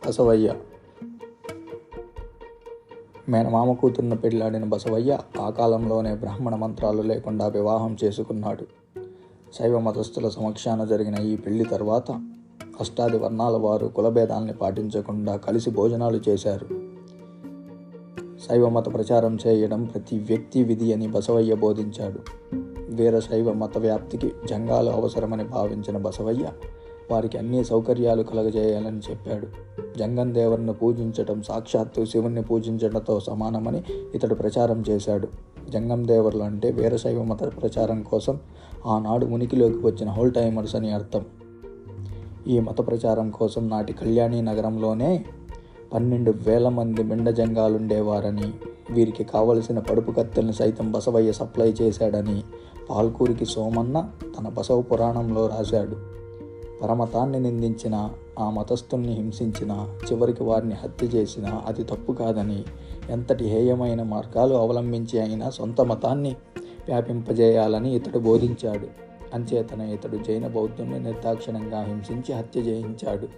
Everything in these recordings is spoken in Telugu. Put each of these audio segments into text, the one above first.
బసవయ్య. మేనమామ కూతుర్ను పెళ్లాడిన బసవయ్య ఆ కాలంలోనే బ్రాహ్మణ మంత్రాలు లేకుండా వివాహం చేసుకున్నాడు. శైవ మతస్థుల సమక్షాన జరిగిన ఈ పెళ్లి తర్వాత అష్టాది వర్ణాల వారు కులభేదాల్ని పాటించకుండా కలిసి భోజనాలు చేశారు. శైవ మత ప్రచారం చేయడం ప్రతి వ్యక్తి విధి అని బసవయ్య బోధించాడు. వీరశైవ మత వ్యాప్తికి జంగాలు అవసరమని భావించిన బసవయ్య వారికి అన్ని సౌకర్యాలు కలగజేయాలని చెప్పాడు. జంగం దేవరను పూజించడం సాక్షాత్తు శివుణ్ణి పూజించడంతో సమానమని ఇతడు ప్రచారం చేశాడు. జంగం దేవర్లు అంటే వీరశైవ మత ప్రచారం కోసం ఆనాడు ఉనికిలోకి వచ్చిన హోల్ టైమర్స్ అని అర్థం. ఈ మత ప్రచారం కోసం నాటి కళ్యాణి నగరంలోనే 12,000 మంది మిండ జంగాలుండేవారని, వీరికి కావలసిన పడుపు కత్తెల్ని సైతం బసవయ్య సప్లై చేశాడని పాల్కూరికి సోమన్న తన బసవ పురాణంలో రాశాడు. పరమతాన్ని నిందించిన, ఆ మతస్థుల్ని హింసించిన, చివరికి వారిని హత్య చేసిన అది తప్పు కాదని, ఎంతటి హేయమైన మార్గాలు అవలంబించి అయినా సొంత మతాన్ని వ్యాపింపజేయాలని ఇతడు బోధించాడు. అంచేతనే ఇతడు జైన బౌద్ధుల్ని నిర్దాక్షిణ్యంగా హింసించి హత్య చేయించాడు.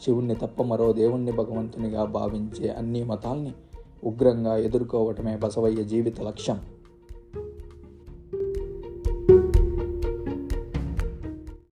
శివుణ్ణి తప్ప మరో దేవుణ్ణి భగవంతునిగా భావించే అన్ని మతాల్ని ఉగ్రంగా ఎదుర్కోవటమే బసవయ్య జీవిత లక్ష్యం.